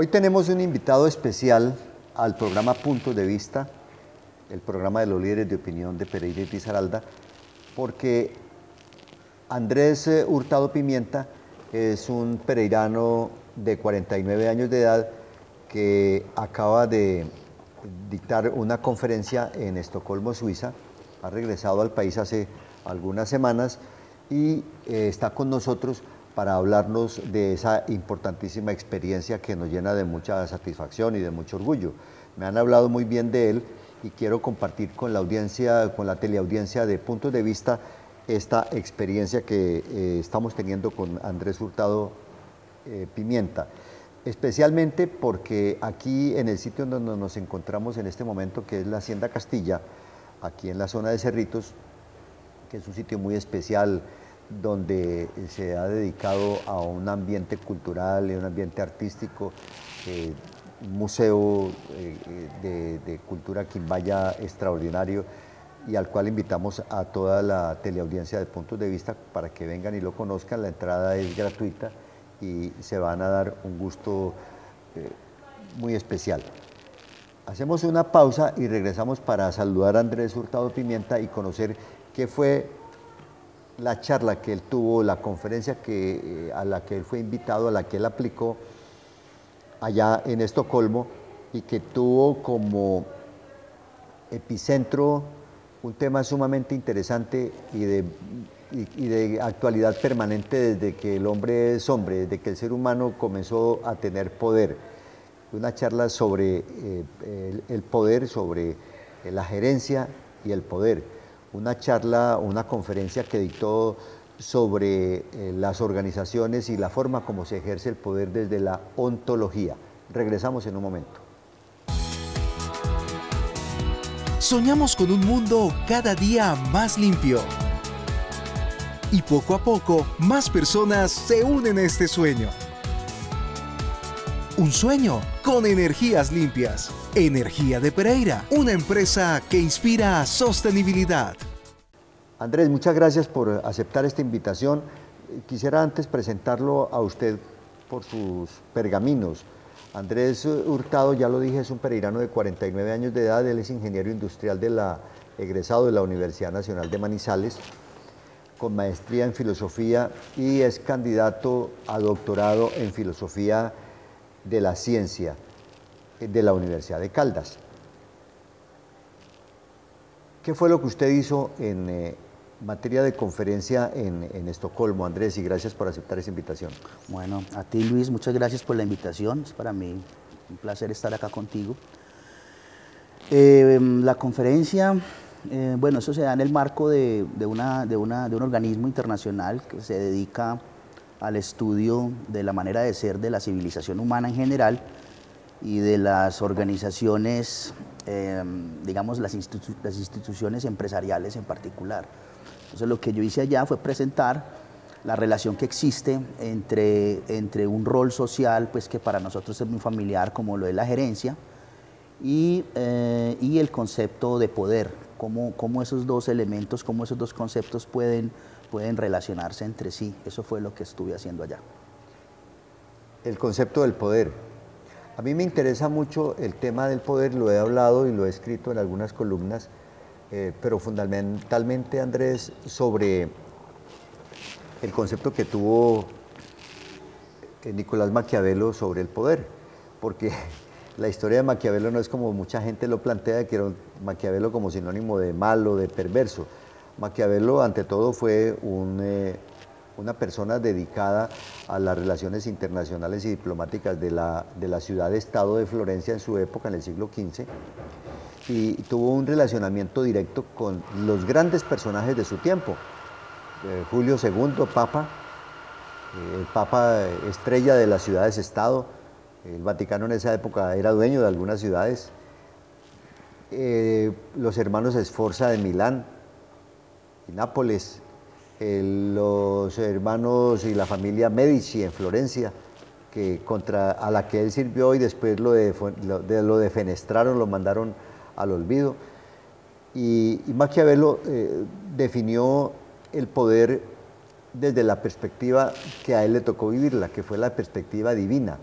Hoy tenemos un invitado especial al programa Puntos de Vista, el programa de los líderes de opinión de Pereira y Risaralda, porque Andrés Hurtado Pimienta es un pereirano de 49 años de edad que acaba de dictar una conferencia en Estocolmo, Suiza. Ha regresado al país hace algunas semanas y está con nosotros para hablarnos de esa importantísima experiencia que nos llena de mucha satisfacción y de mucho orgullo. Me han hablado muy bien de él y quiero compartir con la audiencia, con la teleaudiencia de Puntos de Vista, esta experiencia que estamos teniendo con Andrés Hurtado Pimienta. Especialmente porque aquí en el sitio donde nos encontramos en este momento, que es la Hacienda Castilla, aquí en la zona de Cerritos, que es un sitio muy especial, donde se ha dedicado a un ambiente cultural y un ambiente artístico, un museo de cultura quimbaya extraordinario, y al cual invitamos a toda la teleaudiencia de Puntos de Vista para que vengan y lo conozcan. La entrada es gratuita y se van a dar un gusto muy especial. Hacemos una pausa y regresamos para saludar a Andrés Hurtado Pimienta y conocer qué fue la charla que él tuvo, la conferencia a la que él fue invitado, a la que él aplicó allá en Estocolmo, y que tuvo como epicentro un tema sumamente interesante y de actualidad permanente desde que el hombre es hombre, desde que el ser humano comenzó a tener poder. Una charla sobre el poder, sobre la gerencia y el poder. Una charla, una conferencia que dictó sobre las organizaciones y la forma como se ejerce el poder desde la ontología. Regresamos en un momento. Soñamos con un mundo cada día más limpio. Y poco a poco, más personas se unen a este sueño. Un sueño con energías limpias. Energía de Pereira, una empresa que inspira sostenibilidad. Andrés, muchas gracias por aceptar esta invitación. Quisiera antes presentarlo a usted por sus pergaminos. Andrés Hurtado, ya lo dije, es un pereirano de 49 años de edad. Él es ingeniero industrial egresado de la Universidad Nacional de Manizales, con maestría en filosofía, y es candidato a doctorado en filosofía de la ciencia de la Universidad de Caldas. ¿Qué fue lo que usted hizo en materia de conferencia en Estocolmo, Andrés? Y gracias por aceptar esa invitación. Bueno, a ti, Luis, muchas gracias por la invitación. Es para mí un placer estar acá contigo. La conferencia, bueno, eso se da en el marco de un organismo internacional que se dedica al estudio de la manera de ser de la civilización humana en general y de las organizaciones, digamos, las instituciones empresariales en particular. Entonces, lo que yo hice allá fue presentar la relación que existe entre un rol social, pues, que para nosotros es muy familiar, como lo de la gerencia, y el concepto de poder, cómo esos dos elementos, cómo esos dos conceptos pueden relacionarse entre sí. Eso fue lo que estuve haciendo allá. El concepto del poder. A mí me interesa mucho el tema del poder, lo he hablado y lo he escrito en algunas columnas, pero fundamentalmente, Andrés, sobre el concepto que tuvo Nicolás Maquiavelo sobre el poder, porque la historia de Maquiavelo no es como mucha gente lo plantea, que era Maquiavelo como sinónimo de malo, de perverso. Maquiavelo, ante todo, fue una persona dedicada a las relaciones internacionales y diplomáticas de la ciudad-estado de Florencia en su época, en el siglo XV, y tuvo un relacionamiento directo con los grandes personajes de su tiempo. Julio II, Papa, el Papa estrella de las ciudades-estado. El Vaticano en esa época era dueño de algunas ciudades. Los hermanos Sforza de Milán y Nápoles, los hermanos y la familia Medici en Florencia, a la que él sirvió, y después lo defenestraron, lo mandaron al olvido. Y Maquiavelo definió el poder desde la perspectiva que a él le tocó vivirla, que fue la perspectiva divina.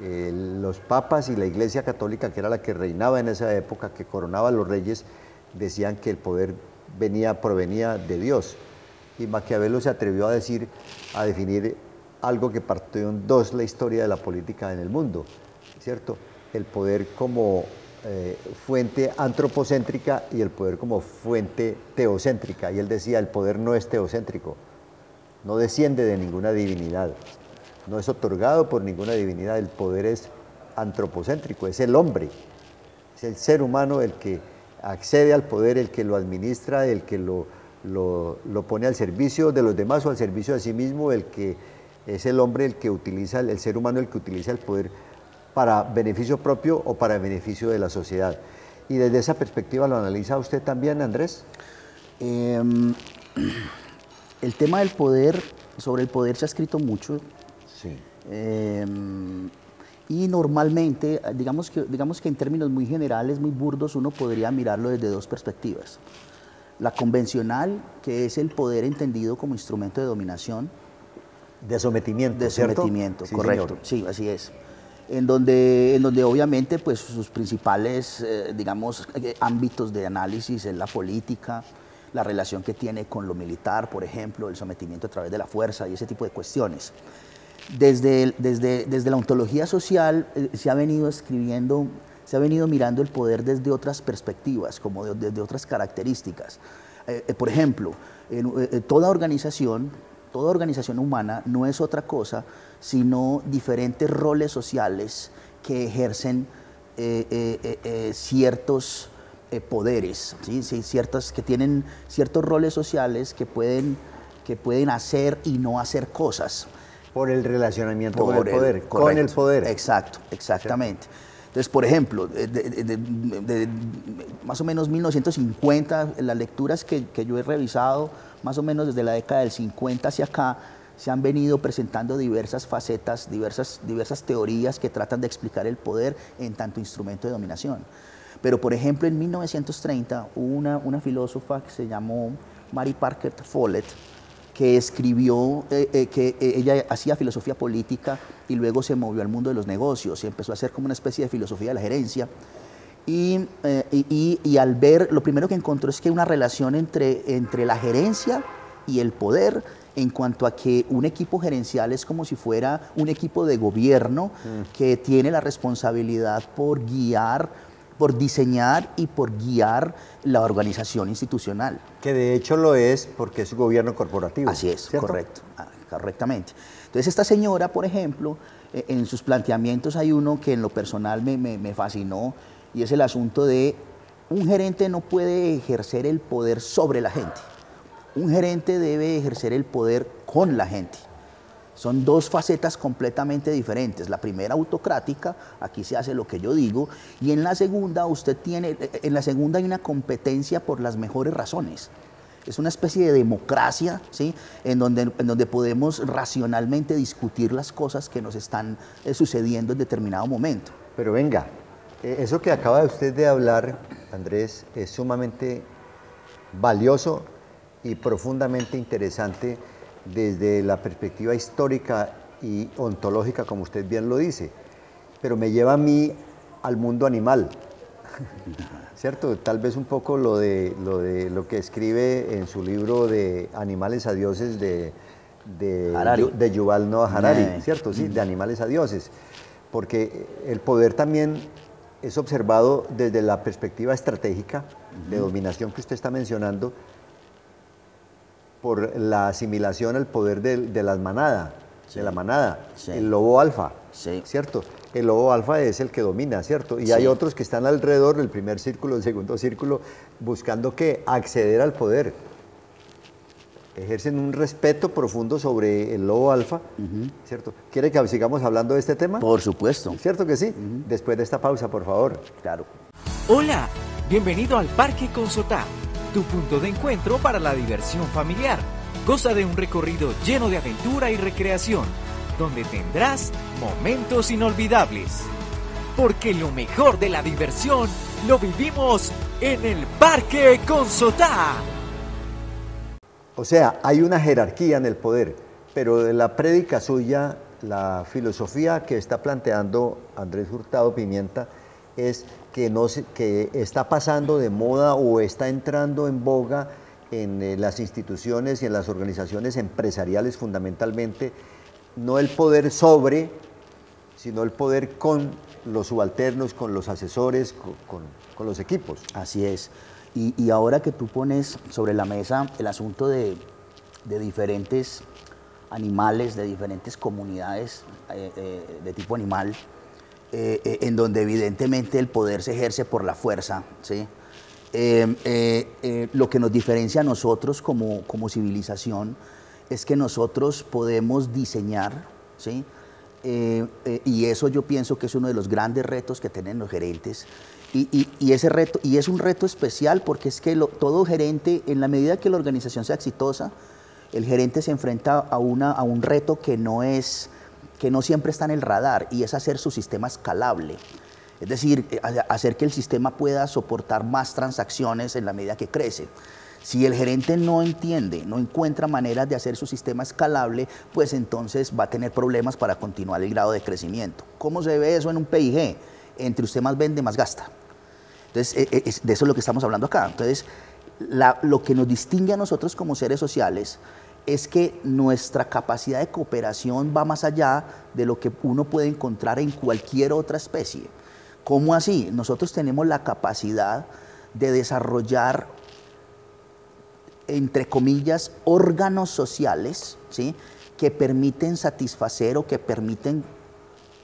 Los papas y la Iglesia Católica, que era la que reinaba en esa época, que coronaba a los reyes, decían que el poder provenía de Dios. Y Maquiavelo se atrevió a definir algo que partió en dos la historia de la política en el mundo, ¿cierto? El poder como fuente antropocéntrica y el poder como fuente teocéntrica. Y él decía, el poder no es teocéntrico, no desciende de ninguna divinidad, no es otorgado por ninguna divinidad, el poder es antropocéntrico, es el hombre, es el ser humano el que accede al poder, el que lo administra, el que lo pone al servicio de los demás o al servicio de sí mismo, el que es el hombre el que utiliza, el ser humano el que utiliza el poder para beneficio propio o para beneficio de la sociedad. Y desde esa perspectiva, ¿lo analiza usted también, Andrés? El tema del poder, sobre el poder se ha escrito mucho. Sí. Y normalmente, digamos que en términos muy generales, muy burdos, uno podría mirarlo desde dos perspectivas. La convencional, que es el poder entendido como instrumento de dominación. De sometimiento, de ¿cierto? sometimiento, Sí, correcto. señor. Sí, así es. En donde obviamente pues, sus principales, ámbitos de análisis es la política, la relación que tiene con lo militar, por ejemplo, el sometimiento a través de la fuerza y ese tipo de cuestiones. Desde la ontología social se ha venido mirando el poder desde otras perspectivas, como desde otras características. Por ejemplo, toda organización humana no es otra cosa sino diferentes roles sociales que ejercen ciertos poderes, ¿sí? Que tienen ciertos roles sociales que pueden hacer y no hacer cosas. Por el relacionamiento con el poder, correcto, con el poder. Exacto, exactamente. Entonces, por ejemplo, de más o menos 1950, las lecturas que yo he revisado, más o menos desde la década del 50 hacia acá, se han venido presentando diversas facetas, diversas teorías que tratan de explicar el poder en tanto instrumento de dominación. Pero, por ejemplo, en 1930 hubo una filósofa que se llamó Mary Parker Follett, que escribió, que ella hacía filosofía política y luego se movió al mundo de los negocios y empezó a hacer como una especie de filosofía de la gerencia. Y al ver, lo primero que encontró es que hay una relación entre la gerencia y el poder, en cuanto a que un equipo gerencial es como si fuera un equipo de gobierno que tiene la responsabilidad por guiar, por diseñar y por guiar la organización institucional. Que de hecho lo es porque es un gobierno corporativo. Así es, ¿cierto? correcto, correctamente. Entonces esta señora, por ejemplo, en sus planteamientos hay uno que en lo personal me fascinó, y es el asunto de un gerente no puede ejercer el poder sobre la gente. Un gerente debe ejercer el poder con la gente. Son dos facetas completamente diferentes. La primera, autocrática, aquí se hace lo que yo digo, y en la segunda hay una competencia por las mejores razones. Es una especie de democracia, ¿sí? en donde podemos racionalmente discutir las cosas que nos están sucediendo en determinado momento. Pero venga, eso que acaba usted de hablar, Andrés, es sumamente valioso y profundamente interesante desde la perspectiva histórica y ontológica, como usted bien lo dice, pero me lleva a mí al mundo animal, ¿cierto? Tal vez un poco lo que escribe en su libro de Animales a Dioses de Yuval Noah Harari, ¿cierto? Sí, de Animales a Dioses, porque el poder también es observado desde la perspectiva estratégica de dominación que usted está mencionando, por la asimilación al poder de la manada, Sí. el lobo alfa, Sí. ¿cierto? El lobo alfa es el que domina, ¿cierto? Y Sí. hay otros que están alrededor, el primer círculo, el segundo círculo, buscando ¿qué? Acceder al poder. Ejercen un respeto profundo sobre el lobo alfa, ¿cierto? ¿Quiere que sigamos hablando de este tema? Por supuesto. ¿Cierto que sí? Después de esta pausa, por favor. Claro. Hola, bienvenido al Parque Consotá, tu punto de encuentro para la diversión familiar. Goza de un recorrido lleno de aventura y recreación, donde tendrás momentos inolvidables. Porque lo mejor de la diversión lo vivimos en el Parque Consotá. O sea, hay una jerarquía en el poder, pero la prédica suya la filosofía que está planteando Andrés Hurtado Pimienta es que está pasando de moda o está entrando en boga en las instituciones y en las organizaciones empresariales fundamentalmente, no el poder sobre, sino el poder con los subalternos, con los asesores, con los equipos. Así es. Y ahora que tú pones sobre la mesa el asunto de diferentes animales, de diferentes comunidades de tipo animal, en donde evidentemente el poder se ejerce por la fuerza, ¿sí? Lo que nos diferencia a nosotros como civilización es que nosotros podemos diseñar, ¿sí? Y eso yo pienso que es uno de los grandes retos que tienen los gerentes. Y ese reto, y es un reto especial porque es que todo gerente, en la medida que la organización sea exitosa, el gerente se enfrenta a un reto que no siempre está en el radar, y es hacer su sistema escalable. Es decir, hacer que el sistema pueda soportar más transacciones en la medida que crece. Si el gerente no entiende, no encuentra maneras de hacer su sistema escalable, pues entonces va a tener problemas para continuar el grado de crecimiento. ¿Cómo se ve eso en un PIG? Entre usted más vende, más gasta. Entonces, de eso es lo que estamos hablando acá. Entonces, lo que nos distingue a nosotros como seres sociales es que nuestra capacidad de cooperación va más allá de lo que uno puede encontrar en cualquier otra especie. ¿Cómo así? Nosotros tenemos la capacidad de desarrollar, entre comillas, órganos sociales, ¿sí?, que permiten satisfacer o que permiten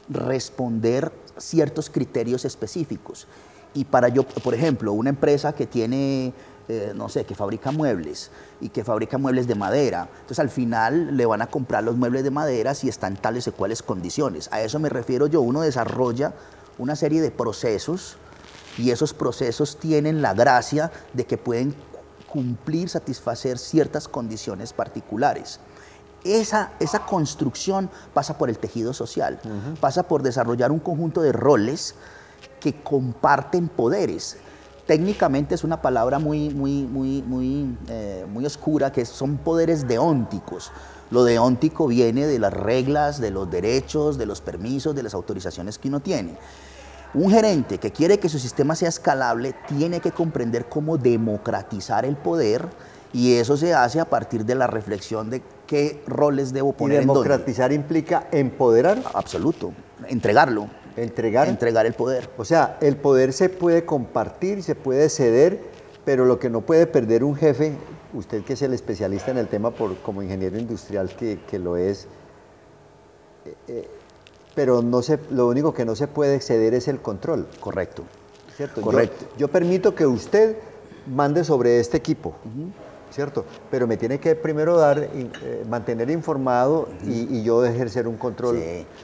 responder ciertos criterios específicos. Y por ejemplo, una empresa que tiene, no sé, que fabrica muebles y que fabrica muebles de madera, entonces al final le van a comprar los muebles de madera si están tales o cuales condiciones. A eso me refiero yo. Uno desarrolla una serie de procesos y esos procesos tienen la gracia de que pueden cumplir, satisfacer ciertas condiciones particulares. Esa construcción pasa por el tejido social, pasa por desarrollar un conjunto de roles que comparten poderes. Técnicamente es una palabra muy oscura, que son poderes deónticos. Lo deóntico viene de las reglas, de los derechos, de los permisos, de las autorizaciones que uno tiene. Un gerente que quiere que su sistema sea escalable tiene que comprender cómo democratizar el poder, y eso se hace a partir de la reflexión de qué roles debo poner en dónde. ¿Y democratizar implica empoderar? Absoluto. Entregarlo. Entregar el poder. O sea, el poder se puede compartir, se puede ceder, pero lo que no puede perder un jefe, usted que es el especialista en el tema como ingeniero industrial que lo es, pero lo único que no se puede ceder es el control. Correcto. ¿Cierto? Correcto. Yo permito que usted mande sobre este equipo, ¿cierto? Pero me tiene que primero mantener informado y yo ejercer un control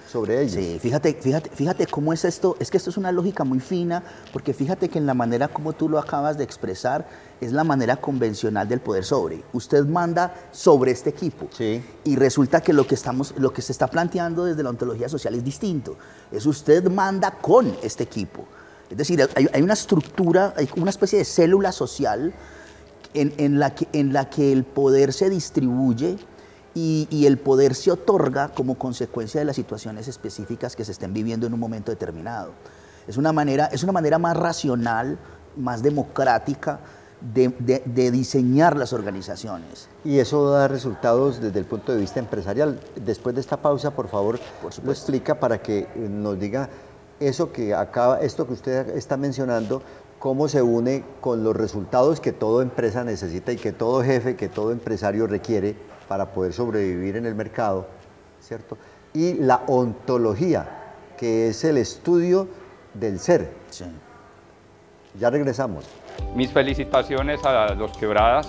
sobre ellos. Sí, fíjate cómo es esto. Es que esto es una lógica muy fina, porque fíjate que en la manera como tú lo acabas de expresar es la manera convencional del poder sobre. Usted manda sobre este equipo. Sí. Y resulta que lo que se está planteando desde la ontología social es distinto. Es usted manda con este equipo. Es decir, hay una estructura, hay una especie de célula social en la que el poder se distribuye y el poder se otorga como consecuencia de las situaciones específicas que se estén viviendo en un momento determinado. Es una manera más racional, más democrática de diseñar las organizaciones. Y eso da resultados desde el punto de vista empresarial. Después de esta pausa, por favor, lo explica para que nos diga esto que usted está mencionando, cómo se une con los resultados que toda empresa necesita y que todo jefe, que todo empresario requiere para poder sobrevivir en el mercado, ¿cierto? Y la ontología, que es el estudio del ser. Sí. Ya regresamos. Mis felicitaciones a los Quebradas,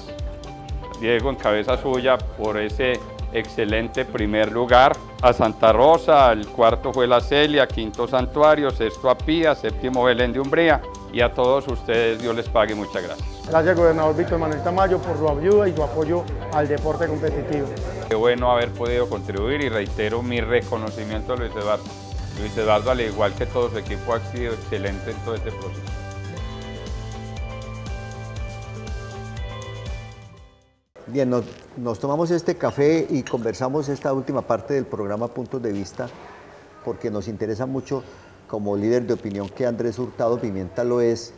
Diego en cabeza suya por ese excelente primer lugar, a Santa Rosa, el cuarto fue la Celia, quinto Santuario, sexto Apía, séptimo Belén de Umbría, y a todos ustedes Dios les pague, muchas gracias. Gracias, gobernador Víctor Manuel Tamayo, por su ayuda y su apoyo al deporte competitivo. Qué bueno haber podido contribuir, y reitero mi reconocimiento a Luis Eduardo. Luis Eduardo, al igual que todo su equipo, ha sido excelente en todo este proceso. Bien, nos tomamos este café y conversamos esta última parte del programa Puntos de Vista, porque nos interesa mucho, como líder de opinión que Andrés Hurtado Pimienta lo es,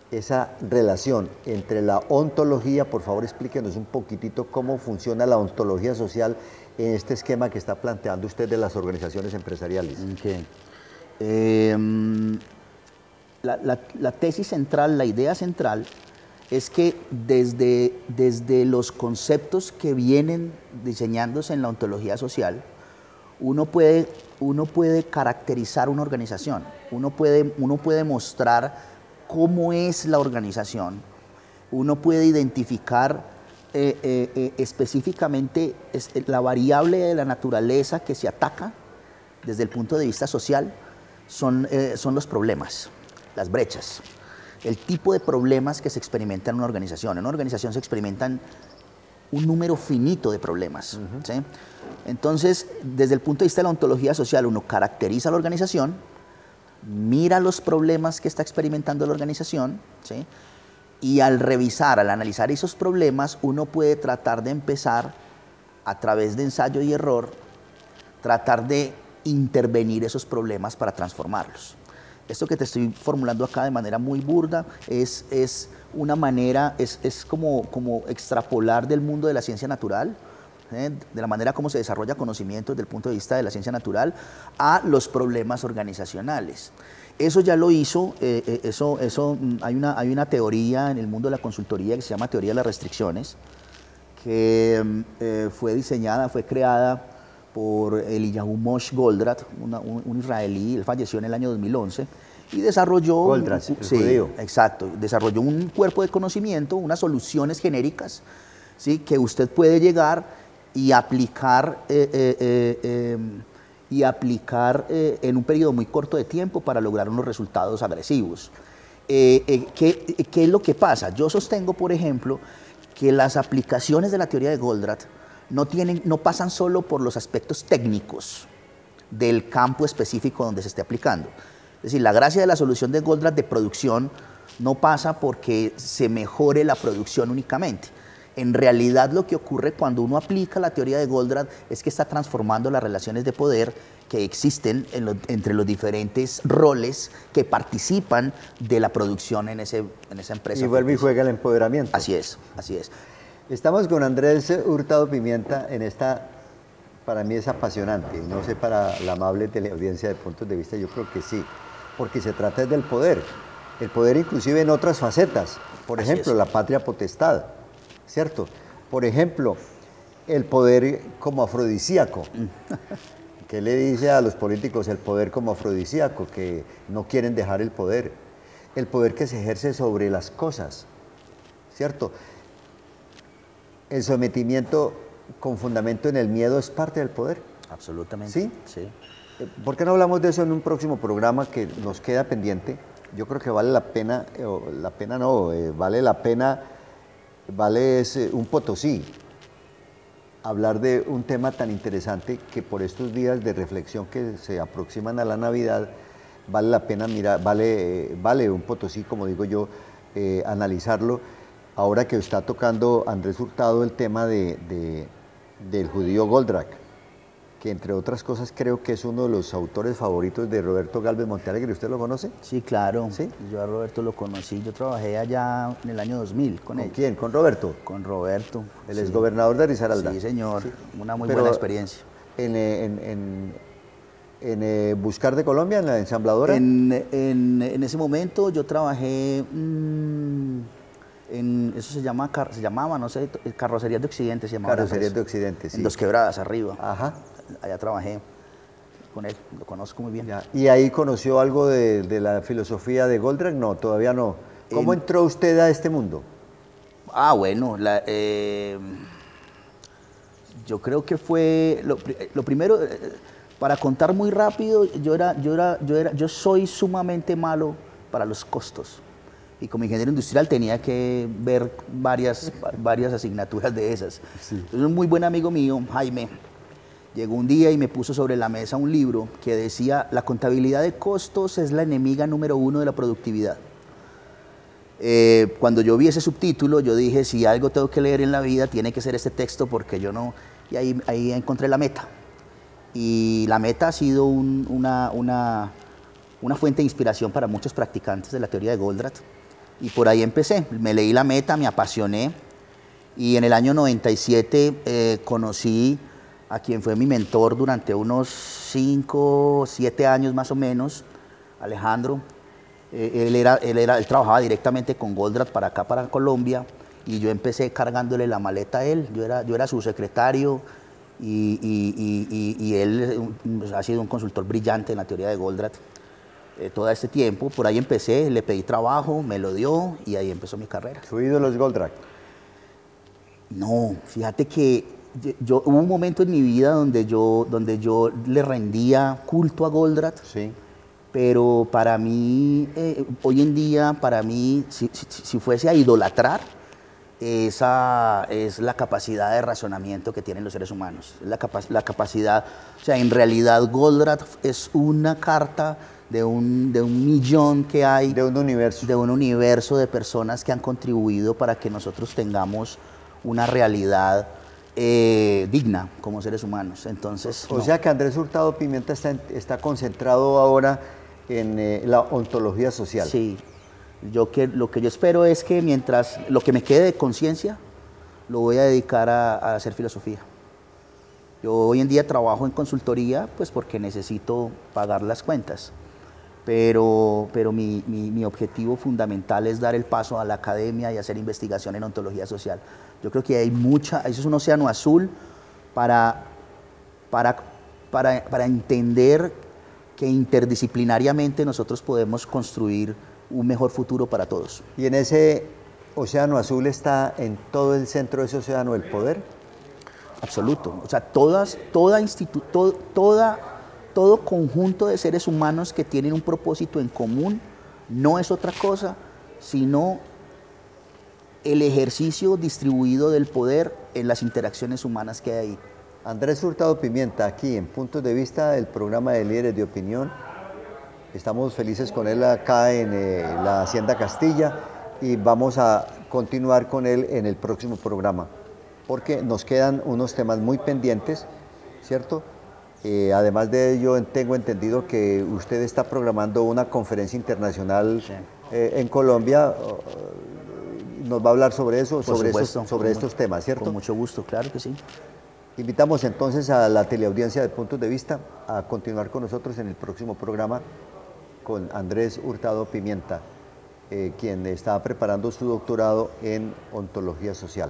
esa relación entre la ontología. Por favor, explíquenos un poquitito cómo funciona la ontología social en este esquema que está planteando usted de las organizaciones empresariales. Okay. La tesis central, la idea central, es que desde los conceptos que vienen diseñándose en la ontología social, uno puede caracterizar una organización, uno puede mostrar cómo es la organización, uno puede identificar específicamente la variable de la naturaleza que se ataca desde el punto de vista social, son los problemas, las brechas. El tipo de problemas que se experimentan en una organización. En una organización se experimentan un número finito de problemas. ¿Sí? Entonces, desde el punto de vista de la ontología social, uno caracteriza la organización, mira los problemas que está experimentando la organización, ¿sí? Y al analizar esos problemas, uno puede tratar de empezar, a través de ensayo y error, tratar de intervenir esos problemas para transformarlos. Esto que te estoy formulando acá de manera muy burda es una manera, es como extrapolar del mundo de la ciencia natural, de la manera como se desarrolla conocimiento desde el punto de vista de la ciencia natural, a los problemas organizacionales. Eso ya lo hizo, hay una teoría en el mundo de la consultoría que se llama teoría de las restricciones, que fue diseñada, fue creada por Eliyahu Moshe Goldratt, un israelí. Él falleció en el año 2011 y desarrolló... Goldratt, el judío. Exacto, desarrolló un cuerpo de conocimiento, unas soluciones genéricas, ¿sí? Que usted puede llegar y aplicar, en un periodo muy corto de tiempo para lograr unos resultados agresivos. ¿Qué es lo que pasa? Yo sostengo, por ejemplo, que las aplicaciones de la teoría de Goldratt no pasan solo por los aspectos técnicos del campo específico donde se esté aplicando. Es decir, la gracia de la solución de Goldratt de producción no pasa porque se mejore la producción únicamente. En realidad, lo que ocurre cuando uno aplica la teoría de Goldratt es que está transformando las relaciones de poder que existen entre los diferentes roles que participan de la producción en esa empresa. Y vuelve y juega el empoderamiento. Así es, así es. Estamos con Andrés Hurtado Pimienta en esta, para mí es apasionante, no sé para la amable teleaudiencia de Puntos de Vista, yo creo que sí, porque se trata del poder, el poder inclusive en otras facetas, por ejemplo, la patria potestad, ¿cierto? Por ejemplo, el poder como afrodisíaco. ¿Qué le dice a los políticos el poder como afrodisíaco? Que no quieren dejar el poder que se ejerce sobre las cosas, ¿cierto? El sometimiento con fundamento en el miedo es parte del poder. Absolutamente. ¿Sí? Sí. ¿Por qué no hablamos de eso en un próximo programa que nos queda pendiente? Yo creo que vale la pena, vale un potosí, hablar de un tema tan interesante que por estos días de reflexión que se aproximan a la Navidad, vale la pena mirar, vale un potosí, como digo yo, analizarlo. Ahora que está tocando Andrés Hurtado el tema del judío Goldratt, que entre otras cosas creo que es uno de los autores favoritos de Roberto Galvez Montealegre. ¿Usted lo conoce? Sí, claro. ¿Sí? Yo a Roberto lo conocí, yo trabajé allá en el año 2000 con él. ¿Con quién? ¿Con Roberto? Con Roberto. El exgobernador de Risaralda. Sí, señor. Sí. Una muy Pero buena experiencia. En Buscar de Colombia, en la ensambladora. En ese momento yo trabajé eso se llamaba, no sé, Carrocerías de Occidente se llamaba. Carrocerías de Occidente, sí. En Dos Quebradas, arriba. Ajá. Allá trabajé con él, lo conozco muy bien. Ya. ¿Y ahí conoció algo de la filosofía de Goldratt? No, todavía no. ¿Cómo entró usted a este mundo? Bueno, yo creo que fue, lo primero, para contar muy rápido, yo soy sumamente malo para los costos. Y como ingeniero industrial tenía que ver varias asignaturas de esas. Sí. Entonces, un muy buen amigo mío, Jaime, llegó un día y me puso sobre la mesa un libro que decía: la contabilidad de costos es la enemiga número 1 de la productividad. Cuando yo vi ese subtítulo, yo dije, si algo tengo que leer en la vida, tiene que ser este texto porque yo no... Y ahí encontré la meta. Y la meta ha sido una fuente de inspiración para muchos practicantes de la teoría de Goldratt. Y por ahí empecé. Me leí la meta, me apasioné. Y en el año 97 conocí a quien fue mi mentor durante unos 5 o 7 años más o menos, Alejandro. Él trabajaba directamente con Goldratt para acá, para Colombia, y yo empecé cargándole la maleta a él. Yo era su secretario y él ha sido un consultor brillante en la teoría de Goldratt todo este tiempo. Por ahí empecé, le pedí trabajo, me lo dio y ahí empezó mi carrera. ¿Su ídolo es Goldratt? No, fíjate que hubo un momento en mi vida donde yo le rendía culto a Goldratt. Sí. Pero para mí, hoy en día, para mí, si fuese a idolatrar, esa es la capacidad de razonamiento que tienen los seres humanos. La capacidad, o sea, en realidad Goldratt es una carta de un millón que hay. De un universo. De un universo de personas que han contribuido para que nosotros tengamos una realidad digna como seres humanos. Entonces, o sea que Andrés Hurtado Pimienta está concentrado ahora en la ontología social. Sí, lo que yo espero es que mientras lo que me quede de conciencia lo voy a dedicar a hacer filosofía. Yo hoy en día trabajo en consultoría pues porque necesito pagar las cuentas, pero mi objetivo fundamental es dar el paso a la academia y hacer investigación en ontología social. Yo creo que hay eso es un océano azul para entender que interdisciplinariamente nosotros podemos construir un mejor futuro para todos. ¿Y en ese océano azul está en todo el centro de ese océano el poder? Absoluto. O sea, todo conjunto de seres humanos que tienen un propósito en común no es otra cosa sino el ejercicio distribuido del poder en las interacciones humanas que hay ahí. Andrés Hurtado Pimienta, aquí en Puntos de Vista, el programa de líderes de opinión. Estamos felices con él acá en la Hacienda Castilla y vamos a continuar con él en el próximo programa, porque nos quedan unos temas muy pendientes, ¿cierto? Además de ello, tengo entendido que usted está programando una conferencia internacional en Colombia. Nos va a hablar sobre eso, sobre estos temas, ¿cierto? Con mucho gusto, claro que sí. Invitamos entonces a la teleaudiencia de Puntos de Vista a continuar con nosotros en el próximo programa con Andrés Hurtado Pimienta, quien está preparando su doctorado en ontología social.